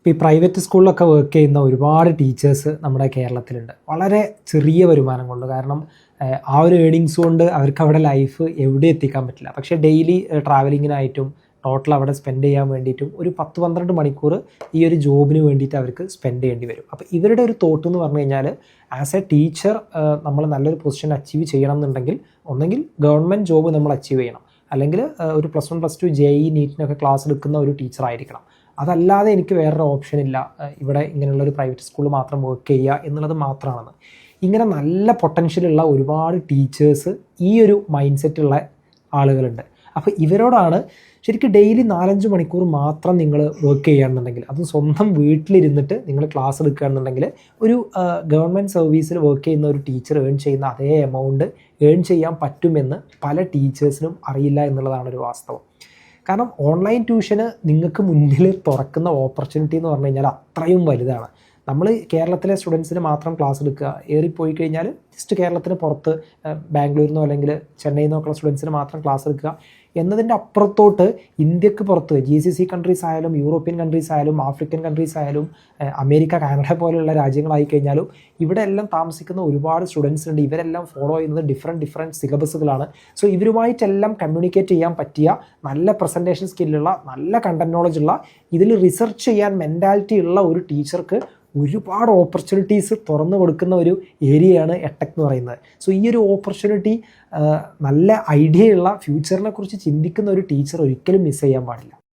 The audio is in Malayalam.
ഇപ്പോൾ ഈ പ്രൈവറ്റ് സ്കൂളിലൊക്കെ വർക്ക് ചെയ്യുന്ന ഒരുപാട് ടീച്ചേഴ്സ് നമ്മുടെ കേരളത്തിലുണ്ട്. വളരെ ചെറിയ വരുമാനം കൊണ്ട്. കാരണം ആ ഒരു ഏണിങ്സ് കൊണ്ട് അവർക്ക് അവിടെ ലൈഫ് എവിടെ എത്തിക്കാൻ പറ്റില്ല. പക്ഷേ ഡെയിലി ട്രാവലിങ്ങിനായിട്ടും ടോട്ടൽ അവിടെ സ്പെൻഡ് ചെയ്യാൻ വേണ്ടിയിട്ടും ഒരു 10-12 മണിക്കൂർ ഈ ഒരു ജോബിന് വേണ്ടിയിട്ട് അവർക്ക് സ്പെൻഡ് ചെയ്യേണ്ടി വരും. അപ്പോൾ ഇവരുടെ ഒരു തോട്ട് എന്ന് പറഞ്ഞു കഴിഞ്ഞാൽ, ആസ് എ ടീച്ചർ നമ്മൾ നല്ലൊരു പൊസിഷൻ അച്ചീവ് ചെയ്യണം എന്നുണ്ടെങ്കിൽ ഒന്നെങ്കിൽ ഗവൺമെൻറ് ജോബ് നമ്മൾ അച്ചീവ് ചെയ്യണം, അല്ലെങ്കിൽ ഒരു +1 +2 JEE നീറ്റിനൊക്കെ ക്ലാസ് എടുക്കുന്ന ഒരു ടീച്ചർ ആയിരിക്കണം. അതല്ലാതെ എനിക്ക് വേറൊരു ഓപ്ഷൻ ഇല്ല, ഇവിടെ ഇങ്ങനെയുള്ളൊരു പ്രൈവറ്റ് സ്കൂളിൽ മാത്രം വർക്ക് ചെയ്യുക എന്നുള്ളത് മാത്രമാണെന്ന്. ഇങ്ങനെ നല്ല പൊട്ടൻഷ്യലുള്ള ഒരുപാട് ടീച്ചേഴ്സ് ഈ ഒരു മൈൻഡ് സെറ്റുള്ള ആളുകളുണ്ട്. അപ്പോൾ ഇവരോടാണ് ശരിക്കും ഡെയിലി 4-5 മണിക്കൂർ മാത്രം നിങ്ങൾ വർക്ക് ചെയ്യുകയാണെന്നുണ്ടെങ്കിൽ, അതും സ്വന്തം വീട്ടിലിരുന്നിട്ട് നിങ്ങൾ ക്ലാസ് എടുക്കുകയാണെന്നുണ്ടെങ്കിൽ, ഒരു ഗവൺമെൻറ് സർവീസിൽ വർക്ക് ചെയ്യുന്ന ഒരു ടീച്ചർ ഏൺ ചെയ്യുന്ന അതേ എമൗണ്ട് ഏൺ ചെയ്യാൻ പറ്റുമെന്ന് പല ടീച്ചേഴ്സിനും അറിയില്ല എന്നുള്ളതാണ് ഒരു വാസ്തവം. കാരണം ഓൺലൈൻ ട്യൂഷന് നിങ്ങൾക്ക് മുന്നിൽ തുറക്കുന്ന ഓപ്പർച്യൂണിറ്റി എന്ന് പറഞ്ഞു കഴിഞ്ഞാൽ അത്രയും വലുതാണ്. നമ്മൾ കേരളത്തിലെ സ്റ്റുഡൻസിന് മാത്രം ക്ലാസ് എടുക്കുക, ഏറിപ്പോയി കഴിഞ്ഞാൽ ജസ്റ്റ് കേരളത്തിന് പുറത്ത് ബാംഗ്ലൂരിൽ നിന്നോ അല്ലെങ്കിൽ ചെന്നൈയിൽ നിന്നൊക്കെയുള്ള സ്റ്റുഡൻസിന് മാത്രം ക്ലാസ് എടുക്കുക എന്നതിൻ്റെ അപ്പുറത്തോട്ട് ഇന്ത്യക്ക് പുറത്ത് GCC കൺട്രീസ് ആയാലും യൂറോപ്യൻ കൺട്രീസ് ആയാലും ആഫ്രിക്കൻ കൺട്രീസ് ആയാലും അമേരിക്ക, കാനഡ പോലെയുള്ള രാജ്യങ്ങളായി കഴിഞ്ഞാലും ഇവിടെ എല്ലാം താമസിക്കുന്ന ഒരുപാട് സ്റ്റുഡൻസ് ഉണ്ട്. ഇവരെല്ലാം ഫോളോ ചെയ്യുന്നത് ഡിഫറെൻറ്റ് സിലബസുകളാണ്. സോ ഇവരുമായിട്ടെല്ലാം കമ്മ്യൂണിക്കേറ്റ് ചെയ്യാൻ പറ്റിയ, നല്ല പ്രസൻറ്റേഷൻ സ്കില്ലുള്ള, നല്ല കണ്ടന്റ് നോളജ് ഉള്ള, ഇതിൽ റിസർച്ച് ചെയ്യാൻ മെൻറ്റാലിറ്റി ഉള്ള ഒരു ടീച്ചർക്ക് ഒരുപാട് ഓപ്പർച്യൂണിറ്റീസ് തുറന്നു കൊടുക്കുന്ന ഒരു ഏരിയയാണ് എഡ്ടെക് എന്ന് പറയുന്നത്. സോ ഈ ഒരു ഓപ്പർച്യൂണിറ്റി, നല്ല ഐഡിയയുള്ള, ഫ്യൂച്ചറിനെ കുറിച്ച് ചിന്തിക്കുന്ന ഒരു ടീച്ചർ ഒരിക്കലും മിസ് ചെയ്യാൻ പാടില്ല.